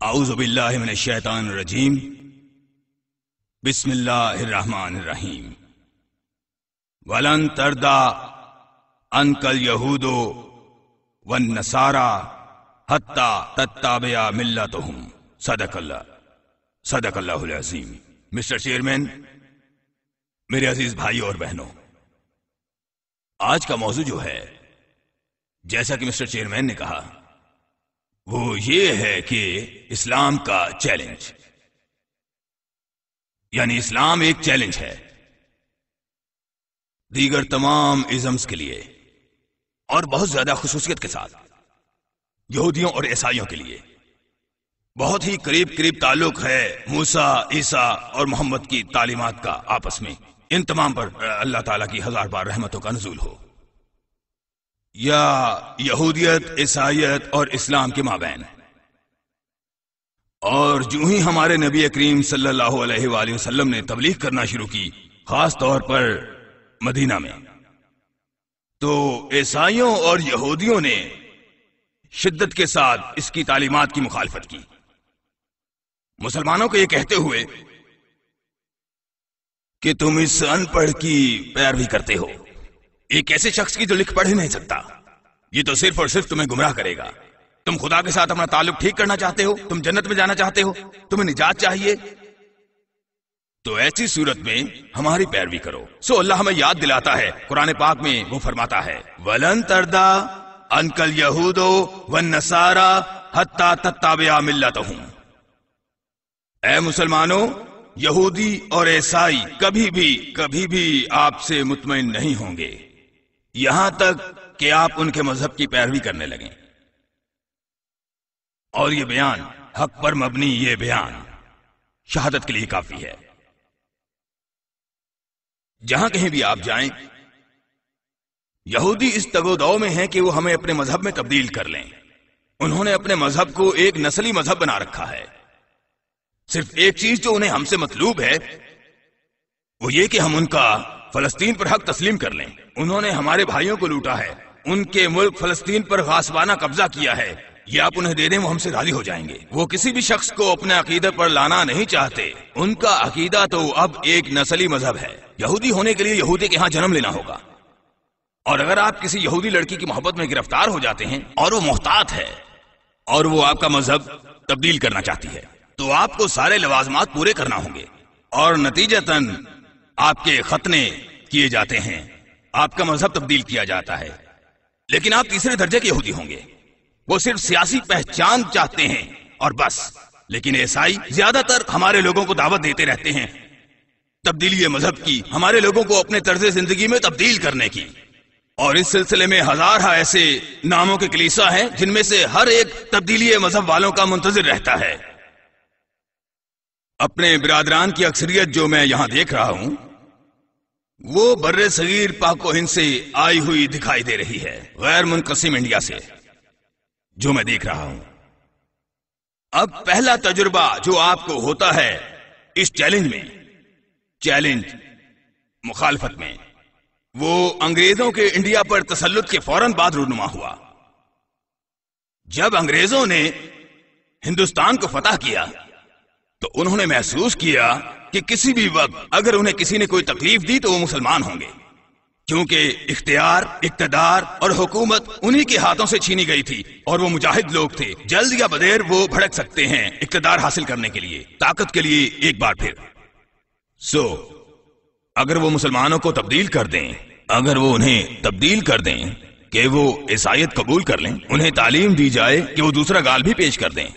اعوذ باللہ من الشیطان الرجیم بسم اللہ الرحمن الرحیم ولن ترضى عنك اليهود والنصارى حتى تتبع ملتهم صدق اللہ العظیم۔ مسٹر چیئرمین، میرے عزیز بھائیوں اور بہنوں، آج کا موضوع جو ہے، جیسا کہ مسٹر چیئرمین نے کہا، وہ یہ ہے کہ اسلام کا چیلنج، یعنی اسلام ایک چیلنج ہے دیگر تمام ازمز کے لیے، اور بہت زیادہ خصوصیت کے ساتھ یہودیوں اور عیسائیوں کے لیے۔ بہت ہی قریب تعلق ہے موسیٰ، عیسیٰ اور محمد کی تعلیمات کا آپس میں۔ ان تمام پر اللہ تعالیٰ کی 1000 بار رحمتوں کا نزول ہو، یا یہودیت، عیسائیت اور اسلام کے مابین۔ اور جو ہی ہمارے نبی کریم صلی اللہ علیہ وآلہ وسلم نے تبلیغ کرنا شروع کی، خاص طور پر مدینہ میں، تو عیسائیوں اور یہودیوں نے شدت کے ساتھ اس کی تعلیمات کی مخالفت کی، مسلمانوں کو یہ کہتے ہوئے کہ تم اس ان پڑھ کی پیروی کرتے ہو، ایک ایسے شخص کی جو لکھ پڑھ ہی نہیں سکتا، یہ تو صرف اور صرف تمہیں گمراہ کرے گا۔ تم خدا کے ساتھ اپنا تعلق ٹھیک کرنا چاہتے ہو، تم جنت میں جانا چاہتے ہو، تمہیں نجات چاہیے، تو ایسی صورت میں ہماری پیروی کرو۔ سو اللہ ہمیں یاد دلاتا ہے، قرآن پاک میں وہ فرماتا ہے وَلَن تَرْضَىٰ عَنْكَ الْيَهُودُ وَالنَّصَارَىٰ حَتَّىٰ تَتَّبِعَ مِلَّتَهُمْ۔ اے مسلمانوں، یہودی اور عیسائی کبھی بھی آپ سے مطمئن نہیں ہوں گے یہاں تک کہ آپ ان کے مذہب کی پیروی کرنے لگیں۔ اور یہ بیان، حق پر مبنی یہ بیان، شہادت کے لیے کافی ہے۔ جہاں کہیں بھی آپ جائیں، یہودی اس تگ و دو میں ہیں کہ وہ ہمیں اپنے مذہب میں تبدیل کر لیں۔ انہوں نے اپنے مذہب کو ایک نسلی مذہب بنا رکھا ہے۔ صرف ایک چیز جو انہیں ہم سے مطلوب ہے وہ یہ کہ ہم ان کا فلسطین پر حق تسلیم کر لیں۔ انہوں نے ہمارے بھائیوں کو لوٹا ہے، ان کے ملک فلسطین پر غاصبانہ قبضہ کیا ہے، یہ آپ انہیں دے دیں، وہ ہم سے راضی ہو جائیں گے۔ وہ کسی بھی شخص کو اپنے عقیدے پر لانا نہیں چاہتے، ان کا عقیدہ تو اب ایک نسلی مذہب ہے۔ یہودی ہونے کے لیے یہودی کے ہاں جنم لینا ہوگا، اور اگر آپ کسی یہودی لڑکی کی محبت میں گرفتار ہو جاتے ہیں اور وہ محتاط ہے اور وہ آپ کا مذہب تبدیل کرنا چاہتی ہے، تو آپ کو سارے لوازمات پورے کرنا ہوں گے، اور نتیجتاً آپ کے ختنے کیے جاتے ہیں، آپ کا مذہب تبدیل کیا جاتا ہے۔ لیکن آپ تیسرے درجے کے یہودی ہوں گے، وہ صرف سیاسی پہچان چاہتے ہیں اور بس۔ لیکن عیسائی زیادہ تر ہمارے لوگوں کو دعوت دیتے رہتے ہیں تبدیلی مذہب کی، ہمارے لوگوں کو اپنے طرز زندگی میں تبدیل کرنے کی، اور اس سلسلے میں ہزارہ ایسے ناموں کے کلیسا ہیں جن میں سے ہر ایک تبدیلی مذہب والوں کا منتظر رہتا ہے۔ اپنے برادران کی اکثریت جو میں یہاں دیکھ رہا ہوں، وہ بر صغیر پاک و ہند سے آئی ہوئی دکھائی دے رہی ہے، غیر منقسم انڈیا سے جو میں دیکھ رہا ہوں۔ اب پہلا تجربہ جو آپ کو ہوتا ہے اس چیلنج مخالفت میں، وہ انگریزوں کے انڈیا پر تسلط کے فوراً بعد رونما ہوا۔ جب انگریزوں نے ہندوستان کو فتح کیا تو انہوں نے محسوس کیا کہ کسی بھی وقت اگر انہیں کسی نے کوئی تکلیف دی تو وہ مسلمان ہوں گے، کیونکہ اختیار، اقتدار اور حکومت انہی کے ہاتھوں سے چھینی گئی تھی، اور وہ مجاہد لوگ تھے، جلد یا بدیر وہ بھڑک سکتے ہیں اقتدار حاصل کرنے کے لیے، طاقت کے لیے ایک بار پھر۔ اگر وہ مسلمانوں کو تبدیل کر دیں، اگر وہ انہیں تبدیل کر دیں کہ وہ عیسائیت قبول کر لیں، انہیں تعلیم دی جائے کہ وہ دوسرا گال بھی پیش کر دیں،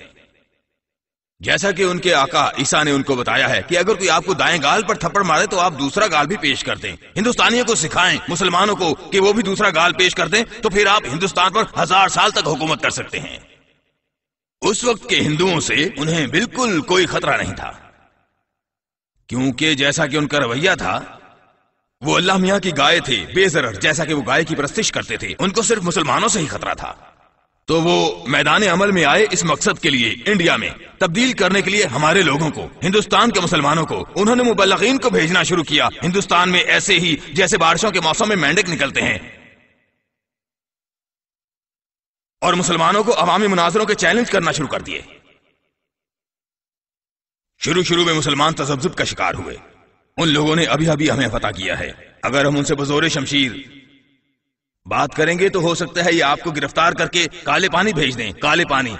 جیسا کہ ان کے آقا عیسیٰ نے ان کو بتایا ہے کہ اگر کوئی آپ کو دائیں گال پر تھپڑ مارے تو آپ دوسرا گال بھی پیش کر دیں۔ ہندوستانیوں کو سکھائیں، مسلمانوں کو، کہ وہ بھی دوسرا گال پیش کر دیں، تو پھر آپ ہندوستان پر 1000 سال تک حکومت کر سکتے ہیں۔ اس وقت کے ہندوؤں سے انہیں بالکل کوئی خطرہ نہیں تھا، کیونکہ جیسا کہ ان کا رویہ تھا، وہ اللہ میاں کی گائے تھے، بے ضرر، جیسا کہ وہ گائے کی پرستش کرتے تھے، ان کو صرف مسلمانوں سے ہی خطرہ تھا۔ تو وہ میدان عمل میں آئے اس مقصد کے لیے، انڈیا میں تبدیل کرنے کے لیے ہمارے لوگوں کو، ہندوستان کے مسلمانوں کو۔ انہوں نے مبلغین کو بھیجنا شروع کیا ہندوستان میں، ایسے ہی جیسے بارشوں کے موسم میں مینڈک نکلتے ہیں، اور مسلمانوں کو عوامی مناظروں کے چیلنج کرنا شروع کر دیے۔ شروع میں مسلمان تذبذب کا شکار ہوئے. ان لوگوں نے ابھی ابھی ہمیں فتح کیا ہے. اگر ہم ان سے بزور شمشیر بات کریں گے تو ہو سکتا ہے یہ آپ کو گرفتار کر کے کالے پانی بھیج دیں. کالے پانی،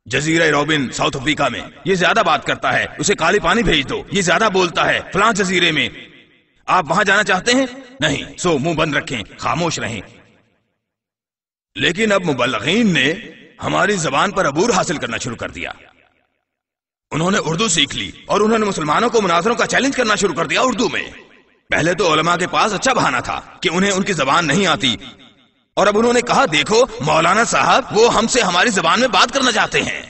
جزیرہ روبن ساؤتھ افریقہ میں یہ زیادہ بات کرتا ہے، اسے کالے پانی بھیج دو، یہ زیادہ بولتا ہے. فلاں جزیرے میں آپ وہاں جانا چاہتے ہیں؟ نہیں. سو منہ بند رکھیں، خاموش رہیں. لیکن اب مبلغین نے ہماری زبان پر عبور حاصل کرنا شروع کر دیا. انہوں نے اردو سیکھ لی اور انہوں نے مسلمانوں کو مناظروں کا چیلنج کرنا شروع کر دیا اردو میں. پہلے تو علماء کے پاس اچھا بہانہ تھا کہ انہیں ان کی زبان نہیں آتی، اور اب انہوں نے کہا دیکھو مولانا صاحب وہ ہم سے ہماری زبان میں بات کرنا چاہتے ہیں.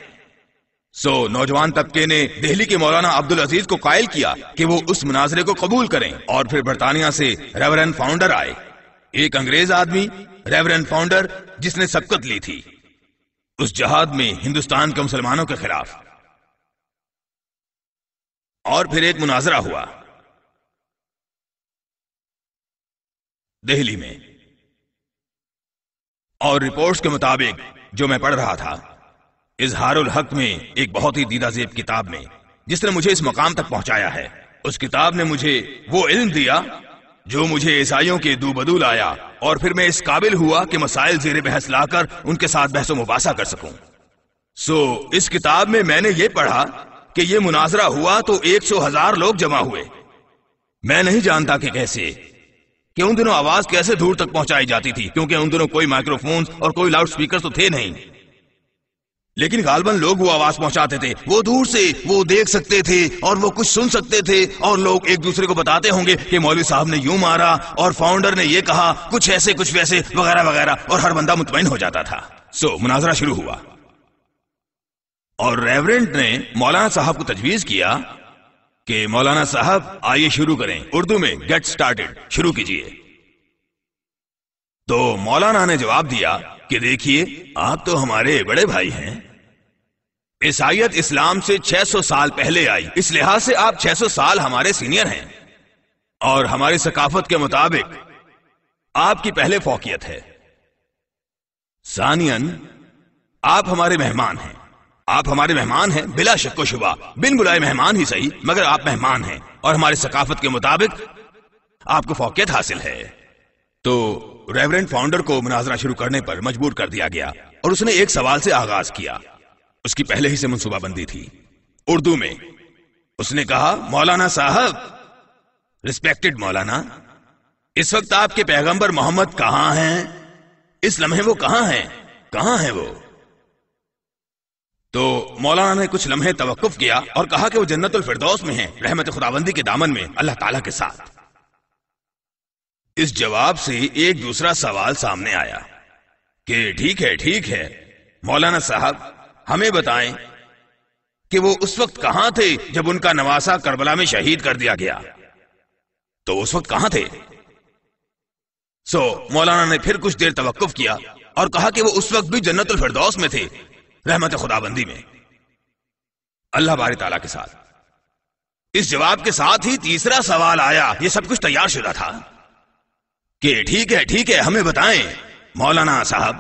سو نوجوان طبقے نے دہلی کے مولانا عبدالعزیز کو قائل کیا کہ وہ اس مناظرے کو قبول کریں. اور پھر برطانیہ سے ریورنڈ فاؤنڈر آئے، ایک انگریز آدمی ریورنڈ فاؤنڈر جس نے سبقت لی تھی اس جہاد میں ہندوستان کے مسلمانوں کے خلاف. اور پھر ایک مناظرہ ہوا دہلی میں، اور رپورٹس کے مطابق جو میں پڑھ رہا تھا اظہار الحق میں ایک بہت ہی دیدہ زیب کتاب میں جس نے مجھے اس مقام تک پہنچایا ہے، اس کتاب نے مجھے وہ علم دیا جو مجھے عیسائیوں کے دو بدو لایا، اور پھر میں اس قابل ہوا کہ مسائل زیر بحث لا کر ان کے ساتھ بحث و مباحثہ کر سکوں. سو اس کتاب میں نے یہ پڑھا کہ یہ مناظرہ ہوا تو 100,000 لوگ جمع ہوئے. میں نہیں جانتا کہ کیسے، کہ ان دنوں آواز کیسے دور تک پہنچائی جاتی تھی، کیونکہ ان دنوں کوئی مائکرو فونز اور کوئی لاؤڈ سپیکر تو تھے نہیں. لیکن غالباً لوگ وہ آواز پہنچاتے تھے، وہ دور سے وہ دیکھ سکتے تھے اور وہ کچھ سن سکتے تھے، اور لوگ ایک دوسرے کو بتاتے ہوں گے کہ مولوی صاحب نے یوں مارا اور فاؤنڈر نے یہ کہا، کچھ ایسے کچھ ویسے وغیرہ وغیرہ، اور ہر بندہ مطمئن ہو جاتا تھا. سو مناظرہ شروع ہوا، اور ریورنڈ نے مولانا صاحب کو تجویز کیا کہ مولانا صاحب آئیے شروع کریں، اردو میں گیٹ سٹارٹڈ، شروع کیجئے. تو مولانا نے جواب دیا کہ دیکھیے آپ تو ہمارے بڑے بھائی ہیں، عیسائیت اسلام سے 600 سال پہلے آئی، اس لحاظ سے آپ 600 سال ہمارے سینئر ہیں، اور ہماری ثقافت کے مطابق آپ کی پہلے فوقیت ہے. ثانیاً آپ ہمارے مہمان ہیں، آپ ہمارے مہمان ہیں بلا شک و شبہ، بن بلائے مہمان ہی صحیح، مگر آپ مہمان ہیں، اور ہماری ثقافت کے مطابق آپ کو فوقیت حاصل ہے. تو ریورنڈ فاؤنڈر کو مناظرہ شروع کرنے پر مجبور کر دیا گیا، اور اس نے ایک سوال سے آغاز کیا. اس کی پہلے ہی سے منصوبہ بندی تھی. اردو میں اس نے کہا مولانا صاحب، ریسپیکٹڈ مولانا، اس وقت آپ کے پیغمبر محمد کہاں ہیں؟ اس لمحے وہ کہاں ہیں؟ کہاں ہیں وہ؟ تو مولانا نے کچھ لمحے توقف کیا اور کہا کہ وہ جنت الفردوس میں ہیں، رحمت خداوندی کے دامن میں اللہ تعالیٰ کے ساتھ. اس جواب سے ایک دوسرا سوال سامنے آیا کہ ٹھیک ہے مولانا صاحب، ہمیں بتائیں کہ وہ اس وقت کہاں تھے جب ان کا نواسا کربلا میں شہید کر دیا گیا. تو اس وقت کہاں تھے؟ سو مولانا نے پھر کچھ دیر توقف کیا اور کہا کہ وہ اس وقت بھی جنت الفردوس میں تھے، رحمت خداوندی میں، اللہ باری تعالیٰ کے ساتھ. اس جواب کے ساتھ ہی تیسرا سوال آیا، یہ سب کچھ تیار شدہ تھا کہ ٹھیک ہے ہمیں بتائیں مولانا صاحب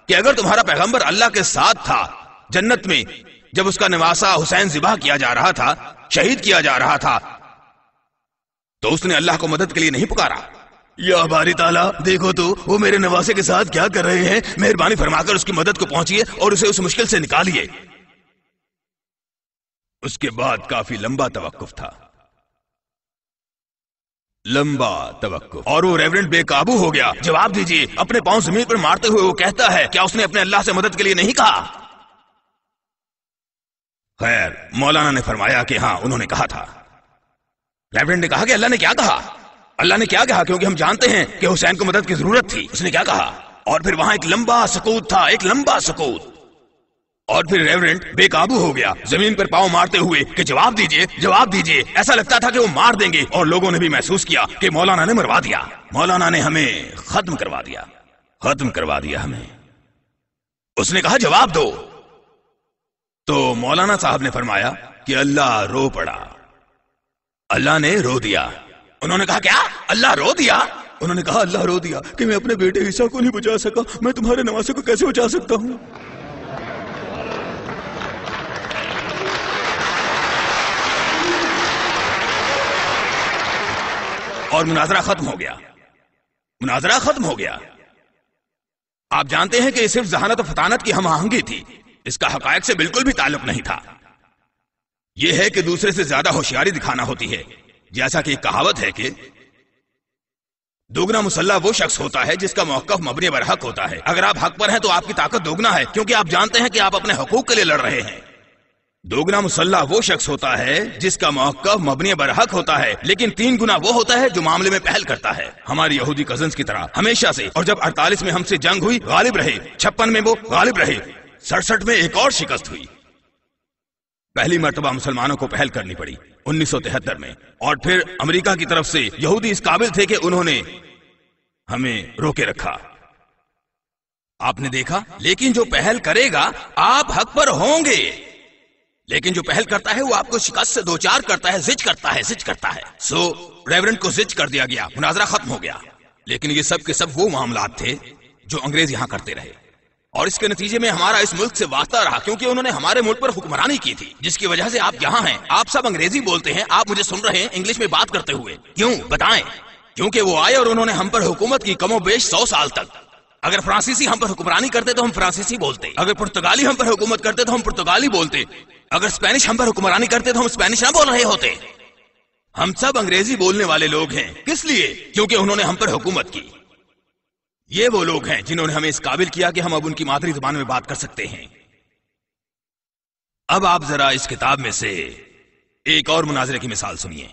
کہ اگر تمہارا پیغمبر اللہ کے ساتھ تھا جنت میں جب اس کا نواسا حسین ذبح کیا جا رہا تھا، شہید کیا جا رہا تھا، تو اس نے اللہ کو مدد کے لیے نہیں پکارا؟ یا باری تعالیٰ دیکھو تو وہ میرے نواسے کے ساتھ کیا کر رہے ہیں، مہربانی فرما کر اس کی مدد کو پہنچیے اور اسے اس مشکل سے نکالیے. اس کے بعد کافی لمبا توقف تھا، لمبا توقف، اور وہ ریورنڈ بے قابو ہو گیا. جواب دیجیے، اپنے پاؤں زمین پر مارتے ہوئے وہ کہتا ہے کیا اس نے اپنے اللہ سے مدد کے لیے نہیں کہا؟ خیر، مولانا نے فرمایا کہ ہاں انہوں نے کہا تھا. ریورنڈ نے کہا کہ اللہ نے کیا کہا؟ اللہ نے کیا کہا؟ کیونکہ ہم جانتے ہیں کہ حسین کو مدد کی ضرورت تھی. اس نے کیا کہا؟ اور پھر وہاں ایک لمبا سکوت تھا، ایک لمبا سکوت، اور پھر ریورنڈ بے قابو ہو گیا زمین پر پاؤں مارتے ہوئے کہ جواب دیجیے. ایسا لگتا تھا کہ وہ مار دیں گے، اور لوگوں نے بھی محسوس کیا کہ مولانا نے مروا دیا، مولانا نے ہمیں ختم کروا دیا ہمیں. اس نے کہا جواب دو. تو مولانا صاحب نے فرمایا کہ اللہ رو پڑا، اللہ نے رو دیا. انہوں نے کہا کیا اللہ رو دیا؟ انہوں نے کہا اللہ رو دیا کہ میں اپنے بیٹے عیسیٰ کو نہیں بچا سکا، میں تمہارے نواسے کو کیسے بچا سکتا ہوں؟ اور مناظرہ ختم ہو گیا. مناظرہ ختم ہو گیا. آپ جانتے ہیں کہ یہ صرف ذہانت و فطانت کی ہم آہنگی تھی، اس کا حقائق سے بالکل بھی تعلق نہیں تھا. یہ ہے کہ دوسرے سے زیادہ ہوشیاری دکھانا ہوتی ہے. جیسا کہ ایک کہاوت ہے کہ دوگنا مسلح وہ شخص ہوتا ہے جس کا موقف مبنی بر حق ہوتا ہے. اگر آپ حق پر ہیں تو آپ کی طاقت دوگنا ہے، کیونکہ آپ جانتے ہیں کہ آپ اپنے حقوق کے لیے لڑ رہے ہیں. دوگنا مسلح وہ شخص ہوتا ہے جس کا موقف مبنی بر حق ہوتا ہے، لیکن 3 گنا وہ ہوتا ہے جو معاملے میں پہل کرتا ہے. ہماری یہودی کزنز کی طرح ہمیشہ سے. اور جب 48 میں ہم سے جنگ ہوئی غالب رہے، 56 میں وہ غالب رہے، 67 میں ایک اور شکست ہوئی. پہلی مرتبہ مسلمانوں کو پہل کرنی پڑی 1973 میں، اور پھر امریکہ کی طرف سے یہودی اس قابل تھے کہ انہوں نے ہمیں روکے رکھا. آپ نے دیکھا، لیکن جو پہل کرے گا آپ حق پر ہوں گے، لیکن جو پہل کرتا ہے وہ آپ کو شکست سے دوچار کرتا ہے، زج کرتا ہے. سو ریورنڈ کو زج کر دیا گیا، مناظرہ ختم ہو گیا. لیکن یہ سب کے سب وہ معاملات تھے جو انگریز یہاں کرتے رہے، اور اس کے نتیجے میں ہمارا اس ملک سے واسطہ رہا، کیونکہ انہوں نے ہمارے ملک پر حکمرانی کی تھی، جس کی وجہ سے آپ یہاں ہیں. آپ سب انگریزی بولتے ہیں، آپ مجھے سن رہے ہیں انگلش میں بات کرتے ہوئے. کیوں بتائیں؟ کیونکہ وہ آئے اور انہوں نے ہم پر حکومت کی کم و بیش 100 سال تک. اگر فرانسیسی ہم پر حکمرانی کرتے تو ہم فرانسیسی بولتے، اگر پرتگالی ہم پر حکومت کرتے تو ہم پرتگالی بولتے، اگر اسپینش ہم پر حکمرانی کرتے تو ہم اسپینش نہ بول رہے ہوتے. ہم سب انگریزی بولنے والے لوگ ہیں. کس لیے؟ کیونکہ انہوں نے ہم پر حکومت کی. یہ وہ لوگ ہیں جنہوں نے ہمیں اس قابل کیا کہ ہم اب ان کی مادری زبان میں بات کر سکتے ہیں. اب آپ ذرا اس کتاب میں سے ایک اور مناظرے کی مثال سنیے.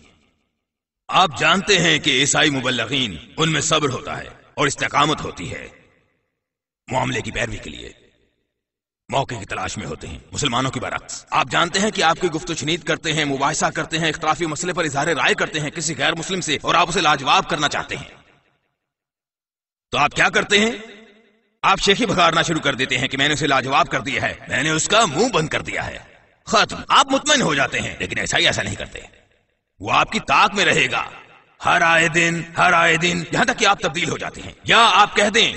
آپ جانتے ہیں کہ عیسائی مبلغین ان میں صبر ہوتا ہے اور استقامت ہوتی ہے. معاملے کی پیروی کے لیے موقع کی تلاش میں ہوتے ہیں. مسلمانوں کے برعکس آپ جانتے ہیں کہ آپ کی گفت و شنید کرتے ہیں، مباحثہ کرتے ہیں، اختلافی مسئلے پر اظہار رائے کرتے ہیں کسی غیر مسلم سے، اور آپ اسے لاجواب کرنا چاہتے ہیں. تو آپ کیا کرتے ہیں؟ آپ شیخی بھگارنا شروع کر دیتے ہیں کہ میں نے اسے لاجواب کر دیا ہے، میں نے اس کا منہ بند کر دیا ہے. ختم. آپ مطمئن ہو جاتے ہیں. لیکن ایسا نہیں کرتے. وہ آپ کی طاق میں رہے گا ہر آئے دن یہاں تک کہ آپ تبدیل ہو جاتے ہیں. یا آپ کہہ دیں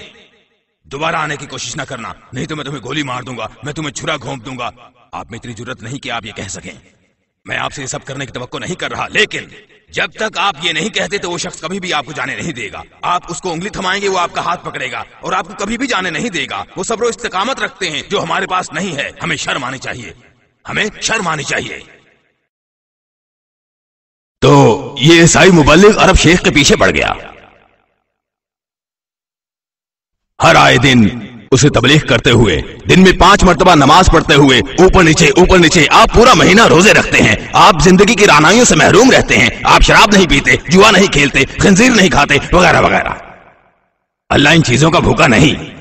دوبارہ آنے کی کوشش نہ کرنا، نہیں تو میں تمہیں گولی مار دوں گا، میں تمہیں چھرا گھونپ دوں گا. آپ میں اتنی جرت نہیں کہ آپ یہ کہہ سکیں. میں آپ سے یہ سب کرنے کی توقع نہیں کر رہا، لیکن جب تک آپ یہ نہیں کہتے تو وہ شخص کبھی بھی آپ کو جانے نہیں دے گا. آپ اس کو انگلی تھمائیں گے، وہ آپ کا ہاتھ پکڑے گا اور آپ کو کبھی بھی جانے نہیں دے گا. وہ صبر و استقامت رکھتے ہیں جو ہمارے پاس نہیں ہے. ہمیں شرم آنی چاہیے. تو یہ عیسائی مبلغ عرب شیخ کے پیچھے پڑ گیا. ہر آئے دن اسے تبلیغ کرتے ہوئے، دن میں 5 مرتبہ نماز پڑھتے ہوئے، اوپر نیچے آپ پورا مہینہ روزے رکھتے ہیں. آپ زندگی کی رعنائیوں سے محروم رہتے ہیں. آپ شراب نہیں پیتے، جوا نہیں کھیلتے، خنزیر نہیں کھاتے، وغیرہ وغیرہ. اللہ ان چیزوں کا بھوکا نہیں.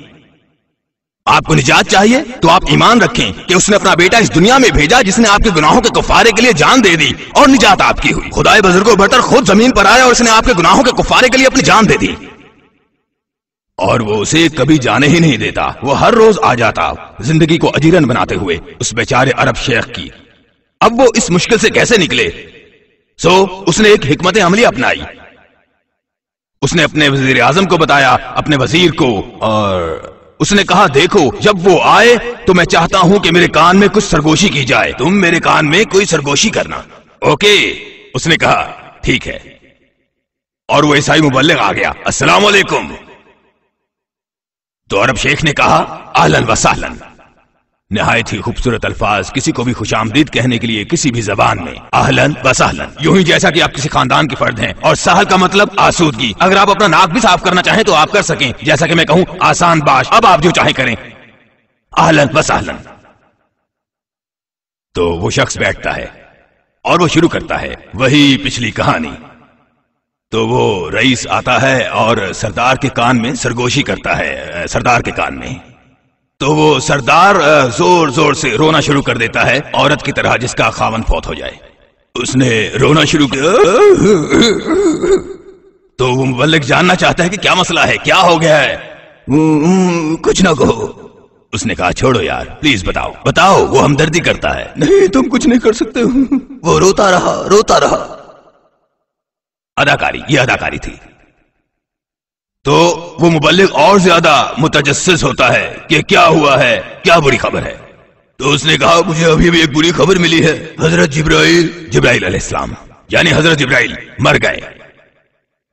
آپ کو نجات چاہیے تو آپ ایمان رکھیں کہ اس نے اپنا بیٹا اس دنیا میں بھیجا جس نے آپ کے گناہوں کے کفارے کے لیے جان دے دی اور نجات آپ کی ہوئی. خدائے بزرگوں برتر خود زمین پر آیا اور اس نے آپ کے گناہوں کے کفارے کے لیے اپنی جان دے دی، اور وہ اسے کبھی جانے ہی نہیں دیتا. وہ ہر روز آ جاتا زندگی کو اجیرن بناتے ہوئے اس بیچارے عرب شیخ کی. اب وہ اس مشکل سے کیسے نکلے؟ اس نے ایک حکمت عملی اپنائی. اس نے اپنے وزیر اعظم کو بتایا، اپنے وزیر کو، اور اس نے کہا دیکھو جب وہ آئے تو میں چاہتا ہوں کہ میرے کان میں کچھ سرگوشی کی جائے، تم میرے کان میں کوئی سرگوشی کرنا. اوکے. اس نے کہا ٹھیک ہے. اور وہ عیسائی مبلغ آ گیا. السلام علیکم. تو عرب شیخ نے کہا اہلن و سہلن. نہایت ہی خوبصورت الفاظ کسی کو بھی خوش آمدید کہنے کے لیے کسی بھی زبان میں. اہلن و سہلن، یوں ہی جیسا کہ آپ کسی خاندان کے فرد ہیں. اور سہل کا مطلب آسودگی. اگر آپ اپنا ناک بھی صاف کرنا چاہیں تو آپ کر سکیں، جیسا کہ میں کہوں آسان باش. اب آپ جو چاہیں کریں. اہلن و سہلن. تو وہ شخص بیٹھتا ہے اور وہ شروع کرتا ہے وہی پچھلی کہانی. تو وہ رئیس آتا ہے اور سردار کے کان میں سرگوشی کرتا ہے، سردار کے کان میں. تو وہ سردار زور زور سے رونا شروع کر دیتا ہے، عورت کی طرح جس کا خاوند فوت ہو جائے. اس نے رونا شروع کیا. تو وہ مبلغ جاننا چاہتا ہے کہ کیا مسئلہ ہے، کیا ہو گیا ہے. کچھ نہ کہو. اس نے کہا چھوڑو یار، پلیز بتاؤ. وہ ہمدردی کرتا ہے. نہیں تم کچھ نہیں کر سکتے. وہ روتا رہا. اداکاری، یہ اداکاری تھی. تو وہ مبلغ اور زیادہ متجسس ہوتا ہے کہ کیا ہوا ہے، کیا بری خبر ہے. تو اس نے کہا مجھے ابھی بھی ایک بری خبر ملی ہے. حضرت جبرائیل علیہ السلام، یعنی حضرت جبرائیل مر گئے.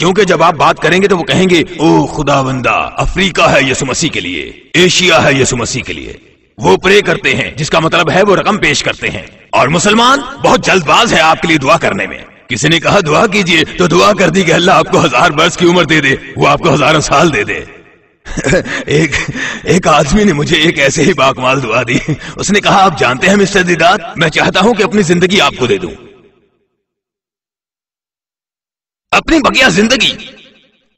کیونکہ جب آپ بات کریں گے تو وہ کہیں گے او خدا بندہ، افریقہ ہے یسوع مسیح کے لیے، ایشیا ہے یسوع مسیح کے لیے۔ وہ پرے کرتے ہیں، جس کا مطلب ہے وہ رقم پیش کرتے ہیں، اور مسلمان بہت جلد باز ہے آپ کے لیے دعا کرنے میں۔ کسی نے کہا دعا کیجئے تو دعا کر دی کہ اللہ آپ کو 1000 برس کی عمر دے دے، وہ آپ کو 1000 سال دے دے۔ ایک آدمی نے مجھے ایک ایسے ہی باکمال دعا دی۔ اس نے کہا آپ جانتے ہیں مسٹر دیدات، میں چاہتا ہوں کہ اپنی زندگی آپ کو دے دوں، اپنی بقیہ زندگی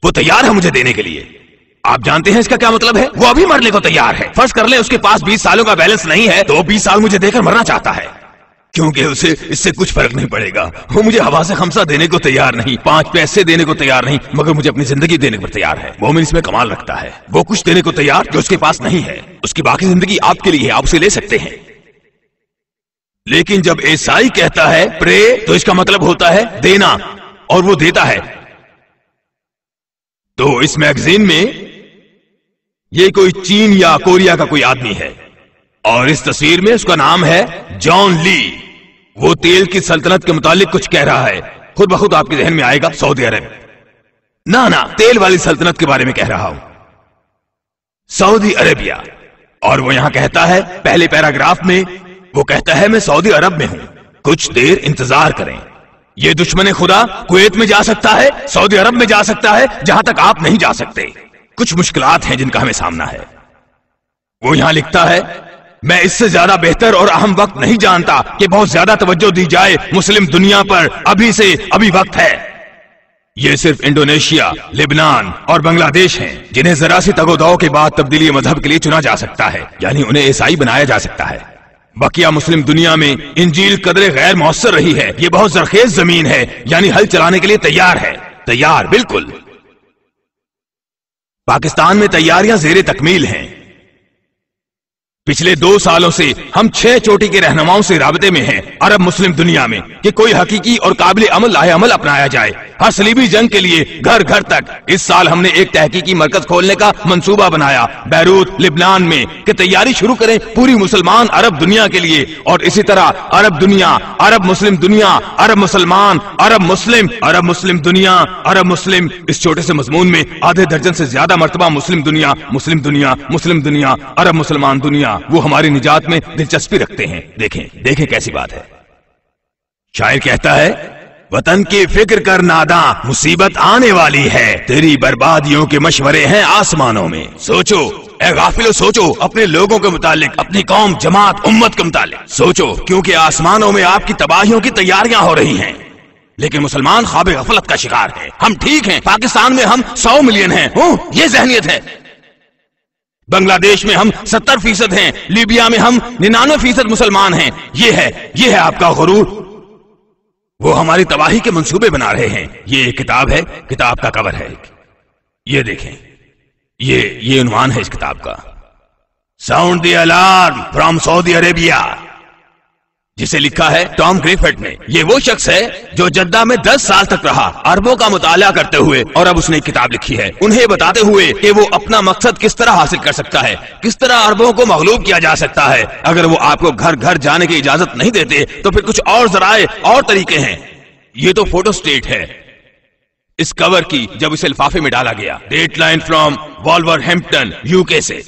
وہ تیار ہے مجھے دینے کے لیے۔ آپ جانتے ہیں اس کا کیا مطلب ہے؟ وہ ابھی مرنے کو تیار ہے۔ فرض کر لیں اس کے پاس 20 سالوں کا بیلنس نہیں ہے تو وہ 20 سال مجھے دے کر مرنا چاہتا ہے، کیونکہ اسے اس سے کچھ فرق نہیں پڑے گا۔ وہ مجھے حواس خمسہ دینے کو تیار نہیں، 5 پیسے دینے کو تیار نہیں، مگر مجھے اپنی زندگی دینے پر تیار ہے۔ مومن اس میں کمال رکھتا ہے، وہ کچھ دینے کو تیار جو اس کے پاس نہیں ہے۔ اس کی باقی زندگی آپ کے لیے ہے، آپ اسے لے سکتے ہیں۔ لیکن جب عیسائی کہتا ہے پرے تو اس کا مطلب ہوتا ہے دینا، اور وہ دیتا ہے۔ تو اس میگزین میں یہ کوئی چین یا کوریا کا کوئی آدمی ہے، اور اس تصویر میں اس کا نام ہے جان لی۔ وہ تیل کی سلطنت کے متعلق کچھ کہہ رہا ہے، خود بخود آپ کے ذہن میں آئے گا سعودی عرب۔ نہ تیل والی سلطنت کے بارے میں کہہ رہا ہوں، سعودی عربیہ۔ اور وہ یہاں کہتا ہے پہلے پیراگراف میں، وہ کہتا ہے میں سعودی عرب میں ہوں، کچھ دیر انتظار کریں۔ یہ دشمن خدا کویت میں جا سکتا ہے، سعودی عرب میں جا سکتا ہے، جہاں تک آپ نہیں جا سکتے۔ کچھ مشکلات ہیں جن کا ہمیں سامنا ہے۔ وہ یہاں لکھتا ہے میں اس سے زیادہ بہتر اور اہم وقت نہیں جانتا کہ بہت زیادہ توجہ دی جائے مسلم دنیا پر، ابھی سے ابھی وقت ہے۔ یہ صرف انڈونیشیا، لبنان اور بنگلہ دیش ہیں جنہیں ذرا سی تگ و دو کے بعد تبدیلی مذہب کے لیے چنا جا سکتا ہے، یعنی انہیں عیسائی بنایا جا سکتا ہے۔ بقیہ مسلم دنیا میں انجیل قدرے غیر مؤثر رہی ہے، یہ بہت زرخیز زمین ہے، یعنی ہل چلانے کے لیے تیار ہے، تیار بالکل۔ پاکستان میں تیاریاں زیر تکمیل ہیں۔ پچھلے 2 سالوں سے ہم 6 چوٹی کے رہنماؤں سے رابطے میں ہیں عرب مسلم دنیا میں کہ کوئی حقیقی اور قابل عمل لاہ عمل اپنایا جائے ہر صلیبی جنگ کے لیے، گھر گھر تک۔ اس سال ہم نے ایک تحقیقی مرکز کھولنے کا منصوبہ بنایا بیروت لبنان میں کہ تیاری شروع کریں پوری مسلمان عرب دنیا کے لیے، اور اسی طرح عرب دنیا، عرب مسلم دنیا، عرب مسلمان، عرب مسلم دنیا، عرب مسلم۔ اس چھوٹے سے مضمون میں آدھے درجن سے زیادہ مرتبہ مسلم دنیا، مسلم دنیا، مسلم دنیا، عرب مسلمان دنیا۔ وہ ہماری نجات میں دلچسپی رکھتے ہیں۔ دیکھیں کیسی بات ہے۔ شاعر کہتا ہے وطن کی فکر کر ناداں، مصیبت آنے والی ہے، تیری بربادیوں کے مشورے ہیں آسمانوں میں۔ سوچو اے غافلو، سوچو اپنے لوگوں کے متعلق، اپنی قوم، جماعت، امت کے متعلق سوچو، کیونکہ آسمانوں میں آپ کی تباہیوں کی تیاریاں ہو رہی ہیں۔ لیکن مسلمان خواب غفلت کا شکار ہیں۔ ہم ٹھیک ہیں، پاکستان میں ہم 100 ملین ہیں، یہ ذہنیت ہے۔ بنگلہ دیش میں ہم 70% ہیں، لیبیا میں ہم 99% مسلمان ہیں۔ یہ ہے آپ کا غرور۔ وہ ہماری تباہی کے منصوبے بنا رہے ہیں۔ یہ ایک کتاب ہے، کتاب کا کور ہے، یہ دیکھیں، یہ عنوان ہے اس کتاب کا، sound the alarm from Saudi Arabia, جسے لکھا ہے ٹام گریفٹ نے۔ یہ وہ شخص ہے جو جدہ میں 10 سال تک رہا، عربوں کا مطالعہ کرتے ہوئے، اور اب اس نے ایک کتاب لکھی ہے انہیں بتاتے ہوئے کہ وہ اپنا مقصد کس طرح حاصل کر سکتا ہے، کس طرح عربوں کو مغلوب کیا جا سکتا ہے۔ اگر وہ آپ کو گھر گھر جانے کی اجازت نہیں دیتے تو پھر کچھ اور ذرائع اور طریقے ہیں۔ یہ تو فوٹو سٹیٹ ہے اس کور کی جب اسے لفافے میں ڈالا گیا، date line from Wolverhampton UK سے،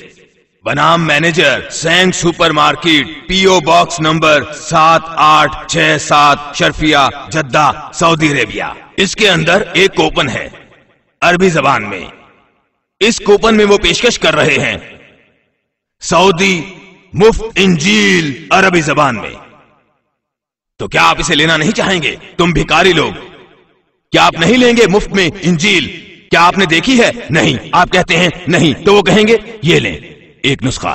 بنام مینیجر، سینگ supermarket, PO box number 7867 Sharafiyah, Jeddah, Saudi Arabia. اس کے اندر ایک کوپن ہے عربی زبان میں۔ اس کوپن میں وہ پیشکش کر رہے ہیں سعودی مفت انجیل عربی زبان میں۔ تو کیا آپ اسے لینا نہیں چاہیں گے؟ تم بھکاری لوگ، کیا آپ نہیں لیں گے مفت میں انجیل؟ کیا آپ نے دیکھی ہے؟ نہیں۔ آپ کہتے ہیں نہیں، تو وہ کہیں گے یہ لیں ایک نسخہ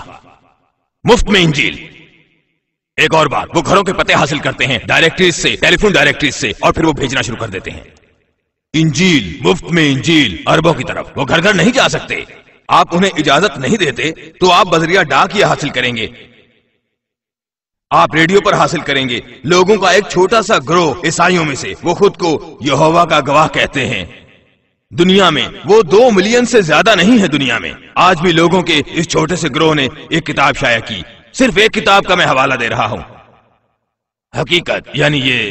مفت میں انجیل۔ ایک اور بات، وہ گھروں کے پتے حاصل کرتے ہیں ڈائریکٹریز سے، ٹیلی فون ڈائریکٹریز سے، اور پھر وہ بھیجنا شروع کر دیتے ہیں انجیل، مفت میں انجیل عربوں کی طرف۔ وہ گھر گھر نہیں جا سکتے، آپ انہیں اجازت نہیں دیتے، تو آپ بذریعہ ڈاکیہ حاصل کریں گے، آپ ریڈیو پر حاصل کریں گے۔ لوگوں کا ایک چھوٹا سا گروہ عیسائیوں میں سے، وہ خود کو یہوہ کا گواہ کہتے ہیں، دنیا میں وہ 2 ملین سے زیادہ نہیں ہے دنیا میں۔ آج بھی لوگوں کے اس چھوٹے سے گروہ نے ایک کتاب شائع کی، صرف ایک کتاب کا میں حوالہ دے رہا ہوں، حقیقت، یعنی یہ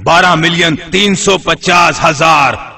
12,350,000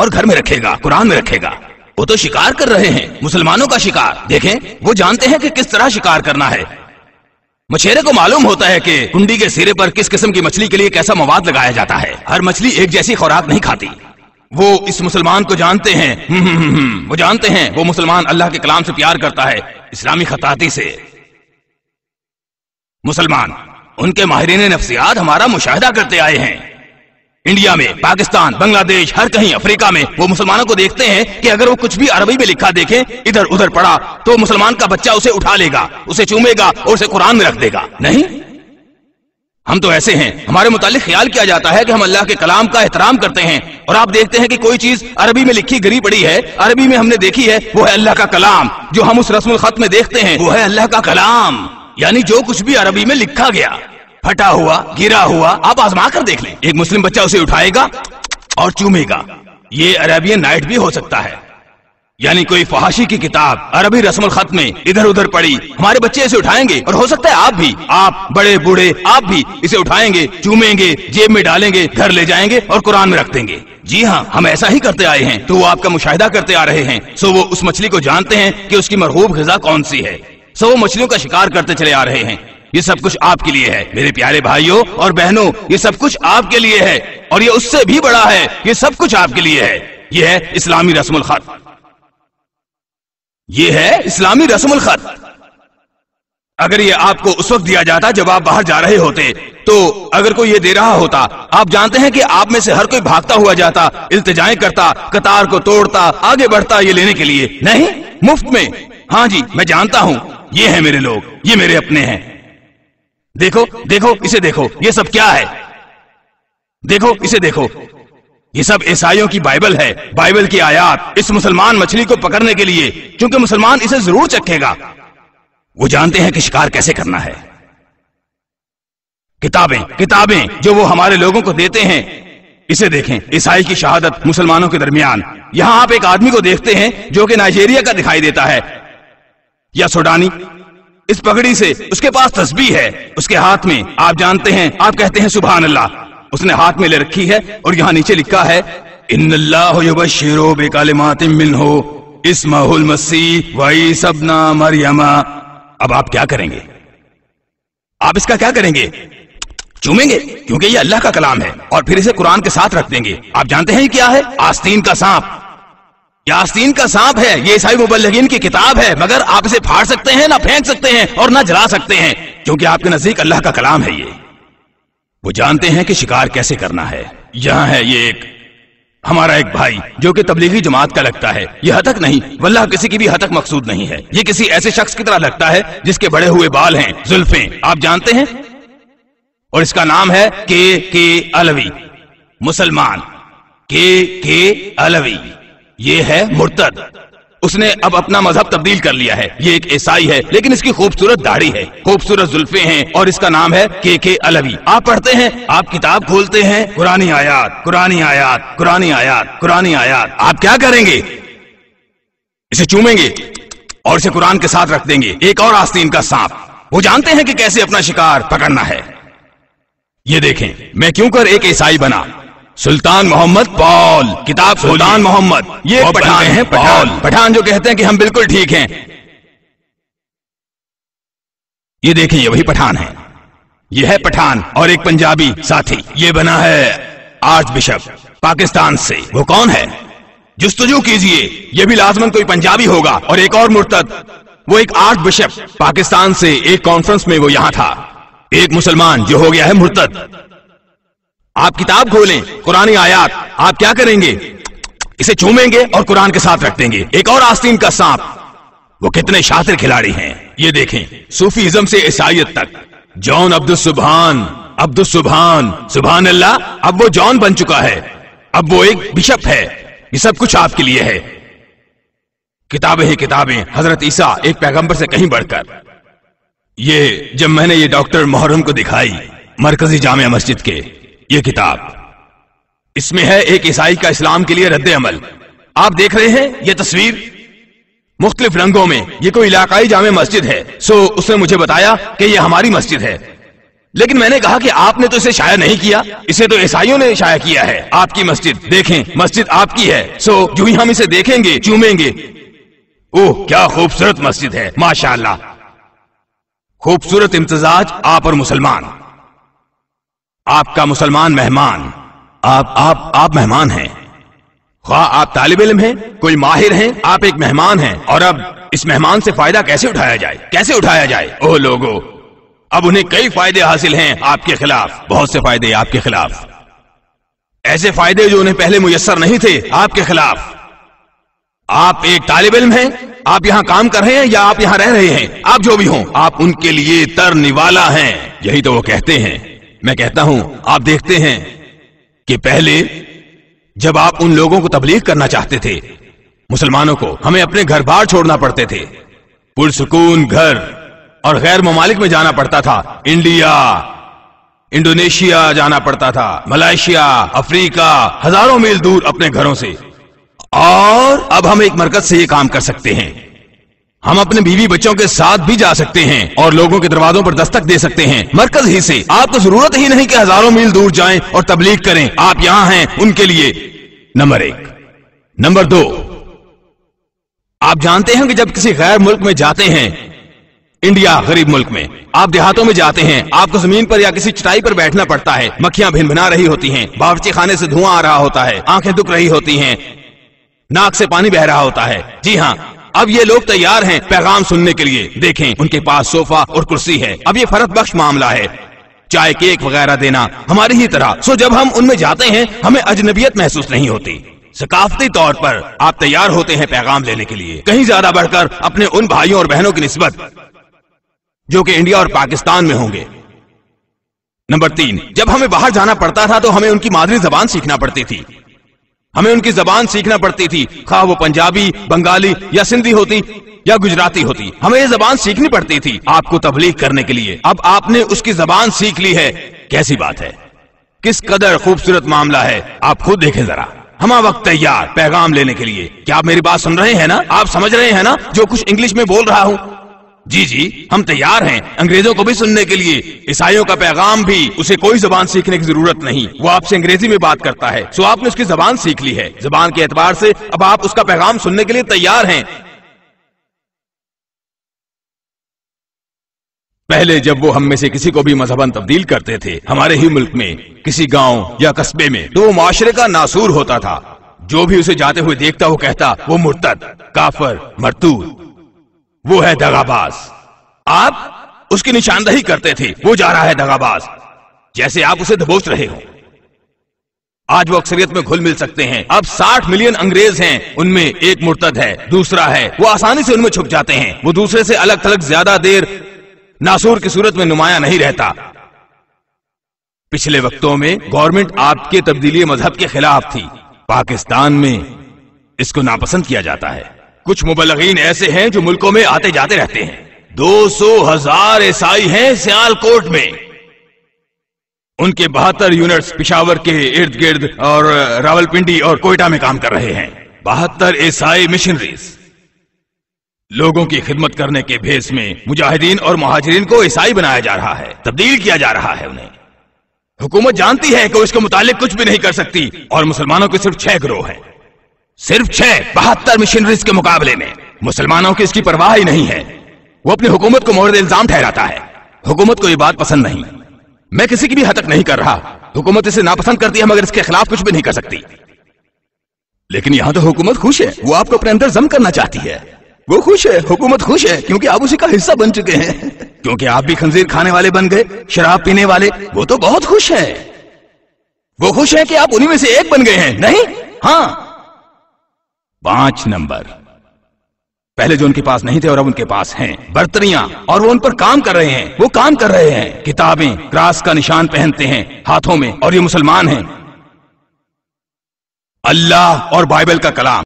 اور گھر میں رکھے گا، قرآن میں رکھے گا۔ وہ تو شکار کر رہے ہیں، مسلمانوں کا شکار۔ دیکھیں وہ جانتے ہیں کہ کس طرح شکار کرنا ہے۔ مچھیرے کو معلوم ہوتا ہے کہ کنڈی کے سرے پر کس قسم کی مچھلی کے لیے کیسا مواد لگایا جاتا ہے۔ ہر مچھلی ایک جیسی خوراک نہیں کھاتی۔ وہ اس مسلمان کو جانتے ہیں، وہ جانتے ہیں وہ مسلمان اللہ کے کلام سے پیار کرتا ہے، اسلامی خطاطی سے۔ مسلمان، ان کے ماہرین نفسیات ہمارا مشاہدہ کرتے آئے ہیں۔ انڈیا میں، پاکستان، بنگلہ دیش، ہر کہیں افریقہ میں وہ مسلمانوں کو دیکھتے ہیں کہ اگر وہ کچھ بھی عربی میں لکھا دیکھیں ادھر ادھر پڑا تو مسلمان کا بچہ اسے اٹھا لے گا، اسے چومے گا اور اسے قرآن میں رکھ دے گا۔ نہیں، ہم تو ایسے ہیں، ہمارے متعلق خیال کیا جاتا ہے کہ ہم اللہ کے کلام کا احترام کرتے ہیں، اور آپ دیکھتے ہیں کہ کوئی چیز عربی میں لکھی گری پڑی ہے، عربی میں ہم نے دیکھی ہے، وہ ہے اللہ کا کلام۔ جو ہم اس رسم الخط میں دیکھتے ہیں وہ ہے اللہ کا کلام، یعنی جو کچھ بھی عربی میں لکھا گیا، پھٹا ہوا، گرا ہوا، آپ آزما کر دیکھ لیں۔ ایک مسلم بچہ اسے اٹھائے گا اور چومے گا۔ یہ عربین نائٹ بھی ہو سکتا ہے، یعنی کوئی فحاشی کی کتاب عربی رسم الخط میں ادھر ادھر پڑی، ہمارے بچے اسے اٹھائیں گے، اور ہو سکتا ہے آپ بھی، آپ بڑے بوڑھے آپ بھی اسے اٹھائیں گے، چومیں گے، جیب میں ڈالیں گے، گھر لے جائیں گے اور قرآن میں رکھ دیں گے۔ جی ہاں، ہم ایسا ہی کرتے آئے ہیں۔ تو وہ آپ کا مشاہدہ کرتے آ رہے ہیں، سو وہ اس مچھلی کو جانتے ہیں کہ اس کی مرغوب غذا کون سی ہے، سو وہ مچھلیوں کا شکار کرتے چلے آ رہے ہیں۔ یہ سب کچھ آپ کے لیے ہے میرے پیارے بھائیوں اور بہنوں، یہ سب کچھ آپ کے لیے ہے، اور یہ اس سے بھی بڑا ہے، یہ سب کچھ آپ کے لیے ہے۔ یہ ہے اسلامی رسم الخط، یہ ہے اسلامی رسم الخط۔ اگر یہ آپ کو اس وقت دیا جاتا جب آپ باہر جا رہے ہوتے، تو اگر کوئی یہ دے رہا ہوتا، آپ جانتے ہیں کہ آپ میں سے ہر کوئی بھاگتا ہوا جاتا، التجائیں کرتا، قطار کو توڑتا، آگے بڑھتا یہ لینے کے لیے۔ نہیں، مفت میں۔ ہاں جی، میں جانتا ہوں، یہ ہیں میرے لوگ، یہ میرے اپنے ہیں۔ دیکھو دیکھو اسے دیکھو، یہ سب کیا ہے؟ دیکھو اسے دیکھو، یہ سب عیسائیوں کی بائبل ہے، بائبل کی آیات اس مسلمان مچھلی کو پکڑنے کے لیے، کیونکہ مسلمان اسے ضرور چکھے گا۔ وہ جانتے ہیں کہ شکار کیسے کرنا ہے۔ کتابیں کتابیں جو وہ ہمارے لوگوں کو دیتے ہیں، اسے دیکھیں، عیسائی کی شہادت مسلمانوں کے درمیان۔ یہاں آپ ایک آدمی کو دیکھتے ہیں جو کہ نائجیریا کا دکھائی دیتا ہے یا سوڈانی، اس پگڑی سے، اس کے پاس تسبیح ہے، اس کے ہاتھ میں، آپ جانتے ہیں، آپ کہتے ہیں سبحان اللہ، اس نے ہاتھ میں لے رکھی ہے، اور یہاں نیچے لکھا ہے ان اللہ یبشر بکلمات منہ اسمہ المسیح وعیسی ابن مریم۔ اب آپ کیا کریں گے؟ آپ اس کا کیا کریں گے؟ چومیں گے، کیونکہ یہ اللہ کا کلام ہے، اور پھر اسے قرآن کے ساتھ رکھ دیں گے۔ آپ جانتے ہیں یہ کیا ہے؟ آستین کا سانپ۔ یہ آستین کا سانپ ہے، یہ عیسائی مبلغین کی کتاب ہے، مگر آپ اسے پھاڑ سکتے ہیں، نہ پھینک سکتے ہیں اور نہ جلا سکتے ہیں، کیونکہ آپ کے نزدیک اللہ کا کلام ہے۔ یہ وہ جانتے ہیں کہ شکار کیسے کرنا ہے۔ یہاں ہے یہ ہمارا ایک بھائی جو کہ تبلیغی جماعت کا لگتا ہے، یہ ہتک نہیں، واللہ کسی کی بھی ہتک مقصود نہیں ہے، یہ کسی ایسے شخص کی طرح لگتا ہے جس کے بڑے ہوئے بال ہیں، زلفیں، آپ جانتے ہیں، اور اس کا نام ہے کے علوی، مسلمان کے علوی، یہ ہے مرتد۔ اس نے اب اپنا مذہب تبدیل کر لیا ہے، یہ ایک عیسائی ہے، لیکن اس کی خوبصورت داڑھی ہے، خوبصورت زلفیں ہیں، اور اس کا نام ہے کے علوی۔ آپ پڑھتے ہیں، آپ کتاب کھولتے ہیں، قرآنی آیات، قرآنی آیات، قرآنی آیات، قرآنی آیات، آپ کیا کریں گے؟ اسے چومیں گے اور اسے قرآن کے ساتھ رکھ دیں گے۔ ایک اور آستین کا سانپ، وہ جانتے ہیں کہ کیسے اپنا شکار پکڑنا ہے۔ یہ دیکھیں میں کیوں کر ایک عیسائی بنا۔ سلطان محمد پال، کتاب سلطان محمد، یہ پٹھان ہیں، پٹھان جو کہتے ہیں کہ ہم بالکل ٹھیک ہیں۔ یہ دیکھیں یہ وہی پٹھان ہے، یہ ہے پٹھان، اور ایک پنجابی ساتھی، یہ بنا ہے آرچ بشپ پاکستان سے۔ وہ کون ہے؟ جستجو کیجئے، یہ بھی لازماً کوئی پنجابی ہوگا۔ اور ایک اور مرتد، وہ ایک آرچ بشپ پاکستان سے، ایک کانفرنس میں وہ یہاں تھا، ایک مسلمان جو ہو گیا ہے مرتد۔ آپ کتاب کھولیں، قرآنی آیات، آپ کیا کریں گے؟ اسے چومیں گے اور قرآن کے ساتھ رکھ دیں گے۔ ایک اور آستین کا سانپ، وہ کتنے شاطر کھلاڑی ہیں۔ یہ دیکھیں، صوفیزم سے عیسائیت تک، جان عبدالسبحان، سبحان اللہ، اب وہ جان بن چکا ہے، اب وہ ایک بشپ ہے۔ یہ سب کچھ آپ کے لیے ہے۔ کتابیں ہی کتابیں، حضرت عیسیٰ ایک پیغمبر سے کہیں بڑھ کر۔ یہ جب میں نے یہ ڈاکٹر محرم کو دکھائی مرکزی جامع مسجد کے، یہ کتاب، اس میں ہے ایک عیسائی کا اسلام کے لیے رد عمل۔ آپ دیکھ رہے ہیں یہ تصویر مختلف رنگوں میں، یہ کوئی علاقائی جامع مسجد ہے، سو اس نے مجھے بتایا کہ یہ ہماری مسجد ہے۔ لیکن میں نے کہا کہ آپ نے تو اسے شائع نہیں کیا، اسے تو عیسائیوں نے شائع کیا ہے۔ آپ کی مسجد دیکھیں، مسجد آپ کی ہے، سو جو ہی ہم اسے دیکھیں گے چومیں گے۔ اوہ کیا خوبصورت مسجد ہے، ماشاءاللہ، خوبصورت امتزاج آپ اور مسلمان، آپ کا مسلمان مہمان، آپ مہمان ہیں، خواہ آپ طالب علم ہیں، کوئی ماہر ہیں، آپ ایک مہمان ہیں، اور اب اس مہمان سے فائدہ کیسے اٹھایا جائے، کیسے اٹھایا جائے؟ اوہ لوگو، اب انہیں کئی فائدے حاصل ہیں آپ کے خلاف، بہت سے فائدے آپ کے خلاف، ایسے فائدے جو انہیں پہلے میسر نہیں تھے آپ کے خلاف۔ آپ ایک طالب علم ہیں، آپ یہاں کام کر رہے ہیں یا آپ یہاں رہ رہے ہیں، آپ جو بھی ہوں، آپ ان کے لیے ترنیوالا ہیں، یہی تو وہ کہتے ہیں۔ میں کہتا ہوں آپ دیکھتے ہیں کہ پہلے جب آپ ان لوگوں کو تبلیغ کرنا چاہتے تھے، مسلمانوں کو، ہمیں اپنے گھر بار چھوڑنا پڑتے تھے، پرسکون گھر، اور غیر ممالک میں جانا پڑتا تھا، انڈیا، انڈونیشیا جانا پڑتا تھا، ملائیشیا، افریقہ، ہزاروں میل دور اپنے گھروں سے۔ اور اب ہم ایک مرکز سے یہ کام کر سکتے ہیں، ہم اپنے بیوی بچوں کے ساتھ بھی جا سکتے ہیں اور لوگوں کے دروازوں پر دستک دے سکتے ہیں مرکز ہی سے۔ آپ کو ضرورت ہی نہیں کہ ہزاروں میل دور جائیں اور تبلیغ کریں، آپ یہاں ہیں ان کے لیے، نمبر 1۔ نمبر 2، آپ جانتے ہیں کہ جب کسی غیر ملک میں جاتے ہیں، انڈیا غریب ملک میں، آپ دیہاتوں میں جاتے ہیں، آپ کو زمین پر یا کسی چٹائی پر بیٹھنا پڑتا ہے، مکھیاں بھن بھنا رہی ہوتی ہیں، باورچی خانے سے دھواں آ رہا ہوتا ہے، آنکھیں دکھ رہی ہوتی ہیں، ناک سے پانی بہ رہا ہوتا ہے۔ جی ہاں، اب یہ لوگ تیار ہیں پیغام سننے کے لیے، دیکھیں ان کے پاس صوفہ اور کرسی ہے۔ اب یہ فرحت بخش معاملہ ہے، چائے کیک وغیرہ دینا ہماری ہی طرح۔ سو جب ہم ان میں جاتے ہیں ہمیں اجنبیت محسوس نہیں ہوتی، ثقافتی طور پر آپ تیار ہوتے ہیں پیغام لینے کے لیے، کہیں زیادہ بڑھ کر اپنے ان بھائیوں اور بہنوں کی نسبت جو کہ انڈیا اور پاکستان میں ہوں گے۔ نمبر 3، جب ہمیں باہر جانا پڑتا تھا تو ہمیں ان کی مادری زبان سیکھنا پڑتی تھی، ہمیں ان کی زبان سیکھنا پڑتی تھی، خواہ وہ پنجابی، بنگالی یا سندھی ہوتی یا گجراتی ہوتی، ہمیں یہ زبان سیکھنی پڑتی تھی آپ کو تبلیغ کرنے کے لیے۔ اب آپ نے اس کی زبان سیکھ لی ہے، کیسی بات ہے، کس قدر خوبصورت معاملہ ہے، آپ خود دیکھیں ذرا۔ ہم وقت تیار پیغام لینے کے لیے۔ کیا آپ میری بات سن رہے ہیں نا؟ آپ سمجھ رہے ہیں نا جو کچھ انگلش میں بول رہا ہوں؟ جی جی، ہم تیار ہیں انگریزوں کو بھی سننے کے لیے، عیسائیوں کا پیغام بھی، اسے کوئی زبان سیکھنے کی ضرورت نہیں، وہ آپ سے انگریزی میں بات کرتا ہے، سو آپ نے اس کی زبان سیکھ لی ہے، زبان کے اعتبار سے اب آپ اس کا پیغام سننے کے لیے تیار ہیں۔ پہلے جب وہ ہم میں سے کسی کو بھی مذہباً تبدیل کرتے تھے ہمارے ہی ملک میں، کسی گاؤں یا قصبے میں، تو وہ معاشرے کا ناسور ہوتا تھا، جو بھی اسے جاتے ہوئے دیکھتا وہ کہتا وہ مرتد، کافر، مرتود، وہ ہے دغاباز۔ آپ اس کی نشاندہی کرتے تھے، وہ جا رہا ہے دغاباز، جیسے آپ اسے دبوچ رہے ہو۔ آج وہ اکثریت میں گھل مل سکتے ہیں، اب 60 ملین انگریز ہیں، ان میں ایک مرتد ہے، دوسرا ہے، وہ آسانی سے ان میں چھپ جاتے ہیں، وہ دوسرے سے الگ تھلگ زیادہ دیر ناسور کی صورت میں نمایاں نہیں رہتا۔ پچھلے وقتوں میں گورنمنٹ آپ کے تبدیلی مذہب کے خلاف تھی، پاکستان میں اس کو ناپسند کیا جاتا ہے۔ کچھ مبلغین ایسے ہیں جو ملکوں میں آتے جاتے رہتے ہیں، 200,000 عیسائی ہیں سیال کوٹ میں، ان کے 72 یونٹس پشاور کے ارد گرد اور راولپنڈی اور کوئٹہ میں کام کر رہے ہیں۔ 72 عیسائی مشنریز لوگوں کی خدمت کرنے کے بھیس میں مجاہدین اور مہاجرین کو عیسائی بنایا جا رہا ہے، تبدیل کیا جا رہا ہے انہیں۔ حکومت جانتی ہے کہ اس کے متعلق کچھ بھی نہیں کر سکتی، اور مسلمانوں کے صرف 6 گروہ ہیں، صرف 6 72 مشنریز کے مقابلے میں۔ مسلمانوں کی اس کی پرواہ ہی نہیں ہے، وہ اپنی حکومت کو مورد الزام ٹھہراتا ہے، حکومت کو یہ بات پسند نہیں۔ میں کسی کی بھی حد تک نہیں کر رہا، حکومت اسے ناپسند کرتی ہے مگر اس کے خلاف کچھ بھی نہیں کر سکتی۔ لیکن یہاں تو حکومت خوش ہے، وہ آپ کو اپنے اندر ضم کرنا چاہتی ہے، وہ خوش ہے، حکومت خوش ہے کیونکہ آپ اسی کا حصہ بن چکے ہیں، کیونکہ آپ بھی خنزیر کھانے والے بن گئے، شراب پینے والے، وہ تو بہت خوش ہے، وہ خوش ہے کہ آپ انہی میں سے ایک بن گئے ہیں، نہیں؟ ہاں۔ 5 نمبر، پہلے جو ان کے پاس نہیں تھے اور اب ان کے پاس ہیں، برتریاں، اور وہ ان پر کام کر رہے ہیں، وہ کام کر رہے ہیں، کتابیں کراس کا نشان پہنتے ہیں ہاتھوں میں، اور یہ مسلمان ہیں۔ اللہ اور بائبل کا کلام